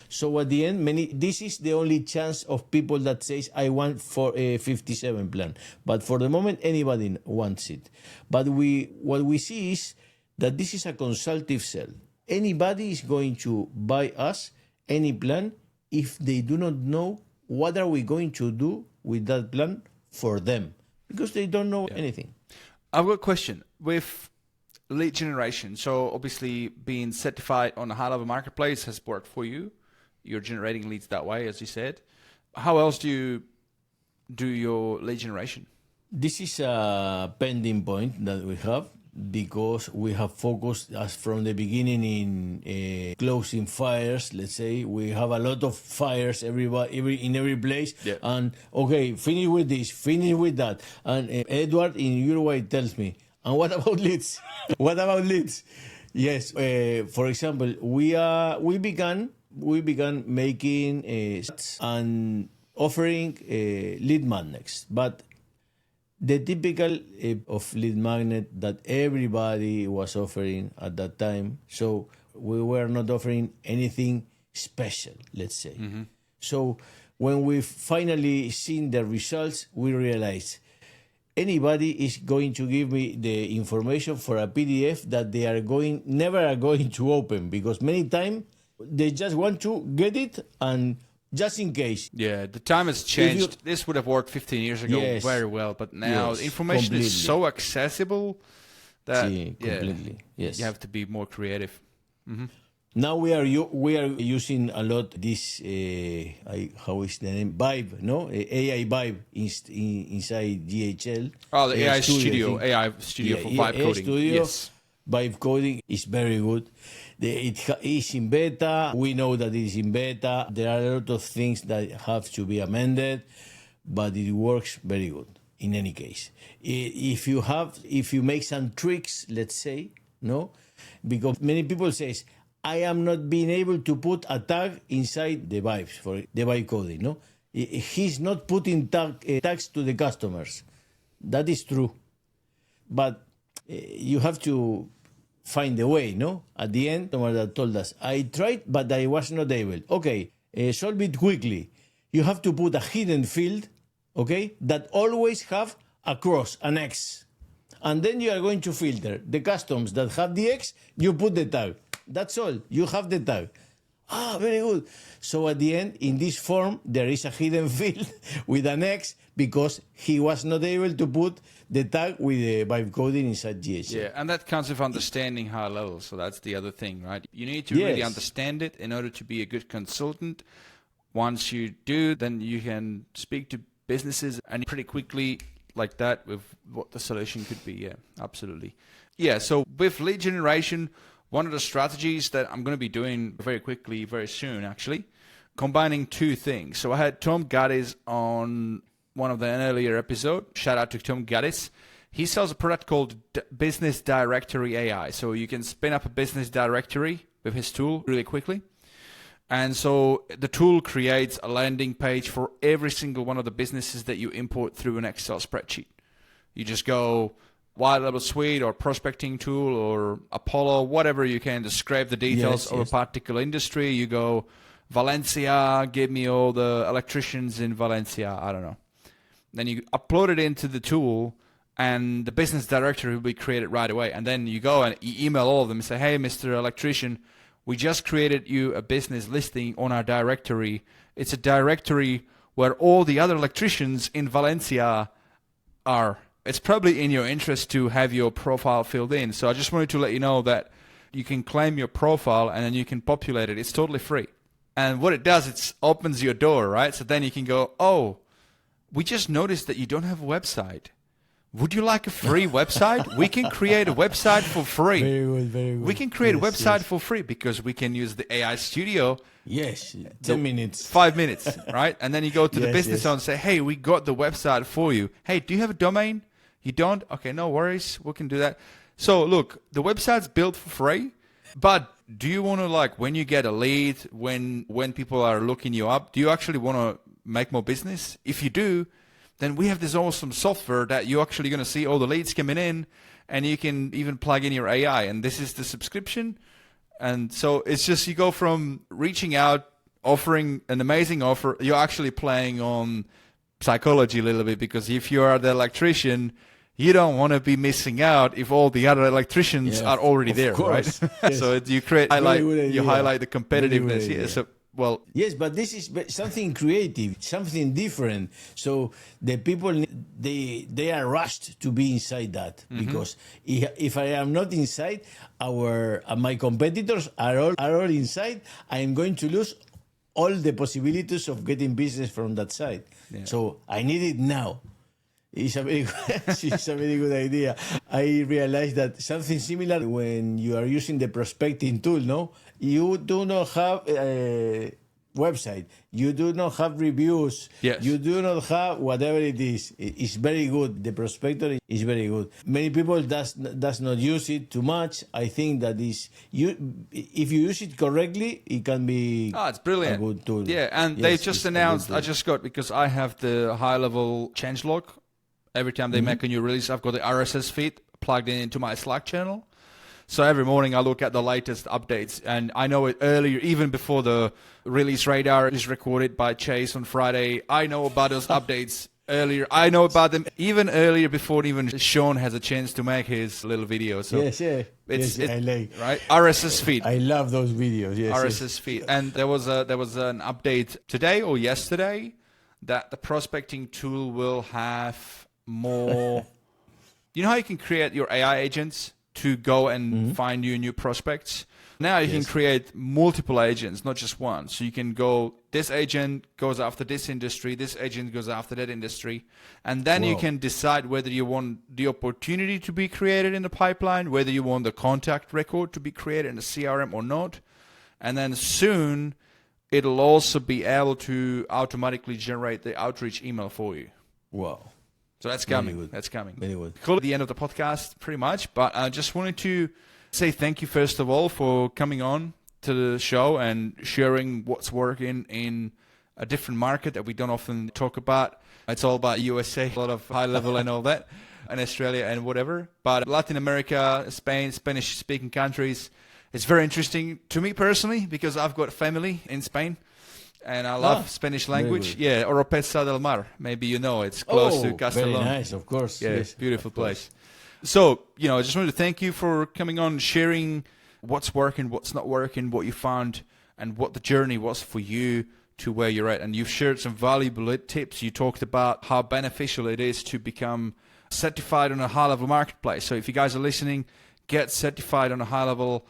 So at the end, this is the only chance of people that says, I want for a 57 plan. But for the moment, anybody wants it. But what we see is that this is a consultative sell. Anybody is going to buy us any plan if they do not know what are we going to do with that plan for them, because they don't know anything.
I've got a question. With lead generation, so obviously being certified on a HighLevel marketplace has worked for you. You're generating leads that way, as you said. How else do you do your lead generation?
This is a pending point that we have, because we have focused as from the beginning in closing fires. Let's say we have a lot of fires in every place, and okay, finish with this, finish with that. And Edward in Uruguay tells me, and what about leads? What about leads? Yes, for example, we began making and offering lead magnets, but the typical of lead magnet that everybody was offering at that time. So we were not offering anything special, let's say. So when we finally seen the results, we realized anybody is going to give me the information for a PDF that they are never going to open, because many times they just want to get it and just in case.
Yeah, the time has changed. This would have worked 15 years ago very well, but now information
completely.
is so accessible that
completely. Yes.
you have to be more creative.
Now we are using a lot this how is the name, Vibe, no, AI Vibe inside DHL.
Oh, the AI Studio,
I think.
AI Studio for vibe coding.
Studio,
Yes.
Vibe coding is very good. It is in beta. We know that it is in beta. There are a lot of things that have to be amended, but it works very good in any case. If you make some tricks, let's say, no, because many people says, I am not being able to put a tag inside the vibes for the vibe coding, no? He's not putting tags to the customers. That is true. But you have to find a way, no? At the end, someone that told us, I tried, but I was not able. Okay, solve it quickly. You have to put a hidden field, okay, that always have a cross, an X. And then you are going to filter the customs that have the X, you put the tag. That's all. You have the tag. Very good. So at the end, in this form, there is a hidden field with an X because he was not able to put the tag with the vibe coding inside GHL.
Yeah, and that comes with understanding high level. So that's the other thing, right? You need to really understand it in order to be a good consultant. Once you do, then you can speak to businesses and pretty quickly like that with what the solution could be. Yeah, absolutely. Yeah, so with lead generation, one of the strategies that I'm going to be doing very quickly, very soon actually, combining two things. So I had Tom Gaddis on one of the earlier episode. Shout out to Tom Gaddis. He sells a product called Business Directory AI. So you can spin up a business directory with his tool really quickly. And so the tool creates a landing page for every single one of the businesses that you import through an Excel spreadsheet. You just go HighLevel Suite or prospecting tool or Apollo, whatever you can to scrape the details of a particular industry. You go Valencia, give me all the electricians in Valencia, I don't know. Then you upload it into the tool and the business directory will be created right away. And then you go and you email all of them and say, hey, Mr. Electrician, we just created you a business listing on our directory. It's a directory where all the other electricians in Valencia are. It's probably in your interest to have your profile filled in. So I just wanted to let you know that you can claim your profile and then you can populate it. It's totally free. And what it does, it opens your door, right? So then you can go, oh, we just noticed that you don't have a website. Would you like a free website? We can create a website for free.
Very good, very good.
We can create a website for free because we can use the AI Studio.
Yes, 10 minutes.
5 minutes, right? And then you go to the business owner and say, hey, we got the website for you. Hey, do you have a domain? You don't? Okay, no worries. We can do that. So look, the website's built for free, but do you want to, like, when you get a lead, when people are looking you up, do you actually want to make more business? If you do, then we have this awesome software that you're actually going to see all the leads coming in, and you can even plug in your AI, and this is the subscription. And so it's just you go from reaching out, offering an amazing offer, you're actually playing on psychology a little bit, because if you are the electrician, you don't want to be missing out if all the other electricians are already there, right?
Yes.
So you highlight the competitiveness. Yeah, so, well,
yes, but this is something creative, something different. So the people, they are rushed to be inside that, because if I am not inside, my competitors are all inside. I am going to lose all the possibilities of getting business from that side. Yeah. So I need it now. It's a very good idea. I realized that something similar when you are using the prospecting tool, no? You do not have a website. You do not have reviews.
Yes.
You do not have whatever it is. It's very good. The prospector is very good. Many people does not use it too much. I think that if you use it correctly, it can be
it's brilliant.
A good tool.
Yeah, and they just announced, because I have the HighLevel changelog. Every time they make a new release, I've got the RSS feed plugged into my Slack channel. So every morning I look at the latest updates, and I know it earlier, even before the release radar is recorded by Chase on Friday. I know about those updates earlier. I know about them even earlier before even Sean has a chance to make his little video. So
Yes, I like.
Right, RSS feed.
I love those videos. Yes,
RSS feed. And there was an update today or yesterday that the prospecting tool will have more. You know how you can create your AI agents to go and find you new prospects? Now you can create multiple agents, not just one. So you can go, this agent goes after this industry, this agent goes after that industry. And then you can decide whether you want the opportunity to be created in the pipeline, whether you want the contact record to be created in the CRM or not. And then soon it'll also be able to automatically generate the outreach email for you.
Wow.
So that's coming. That's coming.
Very good.
Cool. At the end of the podcast, pretty much. But I just wanted to say thank you, first of all, for coming on to the show and sharing what's working in a different market that we don't often talk about. It's all about USA, a lot of high level and all that, and Australia and whatever. But Latin America, Spain, Spanish-speaking countries, it's very interesting to me personally because I've got family in Spain. And I love Spanish language. Yeah, Oropesa del Mar. Maybe you know, it's close to Castellón.
Very nice, of course.
Yeah,
yes,
beautiful place. So, I just wanted to thank you for coming on, sharing what's working, what's not working, what you found, and what the journey was for you to where you're at. And you've shared some valuable tips. You talked about how beneficial it is to become certified on a high-level marketplace. So if you guys are listening, get certified on a high-level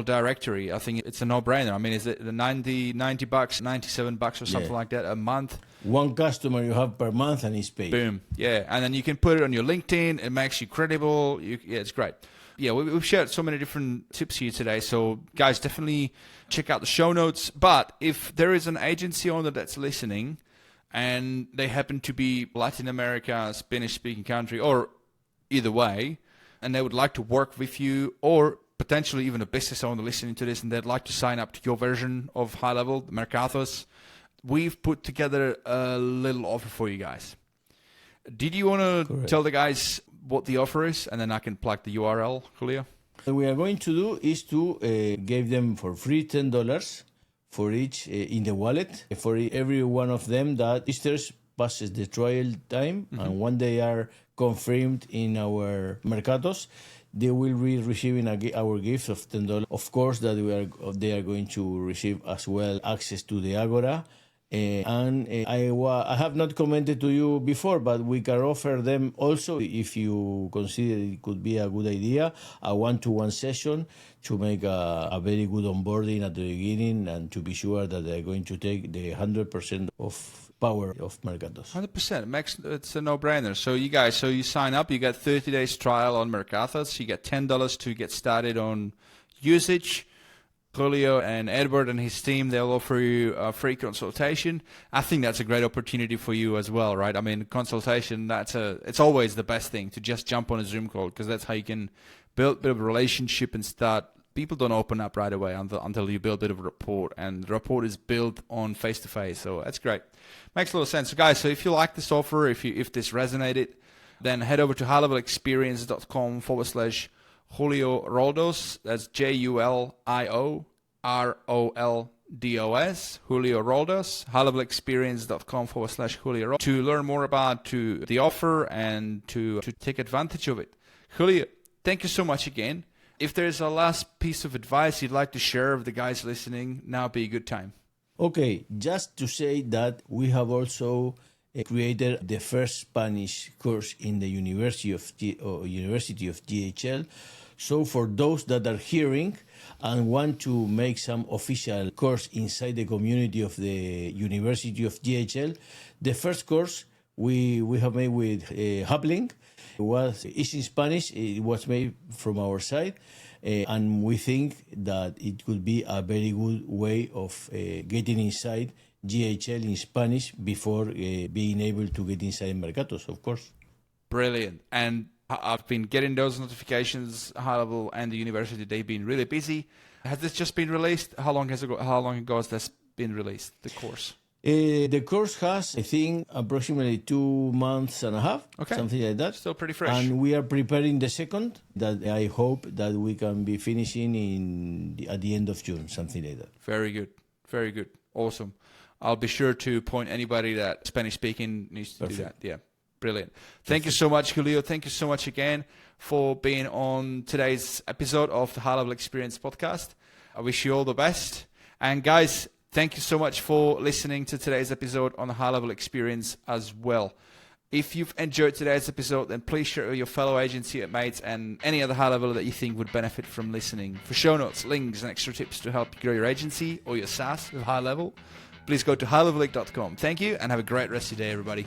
directory. I think it's a no-brainer. I mean, is it the $90, $97 or something like that a month?
One customer you have per month and it's paid.
Boom. Yeah. And then you can put it on your LinkedIn. It makes you credible. Yeah, it's great. Yeah, we've shared so many different tips here today. So guys, definitely check out the show notes. But if there is an agency owner that's listening and they happen to be Latin America, Spanish-speaking country, or either way, and they would like to work with you, or potentially even a business owner listening to this and they'd like to sign up to your version of HighLevel, Mercathos, we've put together a little offer for you guys. Did you want to tell the guys what the offer is? And then I can plug the URL, Julio.
What we are going to do is to give them for free $10 for each in the wallet for every one of them that registers, passes the trial time, and when they are confirmed in our Mercados, they will be receiving our gift of $10. Of course, that they are going to receive as well access to the Ágora. I have not commented to you before, but we can offer them also, if you consider it could be a good idea, a one-to-one session to make a very good onboarding at the beginning and to be sure that they're going to take the 100% of power of Mercados.
100%. It's a no-brainer. So you sign up, you get 30 days trial on Mercathos, you get $10 to get started on usage. Julio and Edward and his team, they'll offer you a free consultation. I think that's a great opportunity for you as well, right? I mean, consultation, it's always the best thing to just jump on a Zoom call because that's how you can build a bit of a relationship and start. People don't open up right away until you build a bit of a rapport, and the rapport is built on face-to-face, so that's great. Makes a lot of sense. So guys, so if you like this offer, if this resonated, then head over to highlevelexperience.com/Julio Roldós. That's JULIO ROLDOS, Julio Roldós, highlevelexperience.com/Julio Roldós to learn more about the offer and to take advantage of it. Julio, thank you so much again. If there's a last piece of advice you'd like to share with the guys listening, now would be a good time.
Okay, just to say that we have also created the first Spanish course in the University of GHL. So for those that are hearing and want to make some official course inside the community of the University of GHL, the first course we have made with Hapling is in Spanish. It was made from our side, and we think that it could be a very good way of getting inside GHL in Spanish before being able to get inside Mercados, of course.
Brilliant. And I've been getting those notifications. HighLevel and the university, they've been really busy. Has this just been released? How long ago has this been released, the course?
The course has, I think, approximately 2 months and a half, something like that.
Still pretty fresh.
And we are preparing the second that I hope that we can be finishing at the end of June, something like that.
Very good. Very good. Awesome. I'll be sure to point anybody that Spanish speaking needs to do
Perfect.
that. Yeah, brilliant. Thank you so much, Julio. Thank you so much again for being on today's episode of the HighLevel Experience podcast. I wish you all the best. And guys, thank you so much for listening to today's episode on the HighLevel Experience as well. If you've enjoyed today's episode, then please share it with your fellow agency mates and any other high leveler that you think would benefit from listening. For show notes, links, and extra tips to help you grow your agency or your SaaS with HighLevel, please go to highlevel.com. Thank you, and have a great rest of your day, everybody.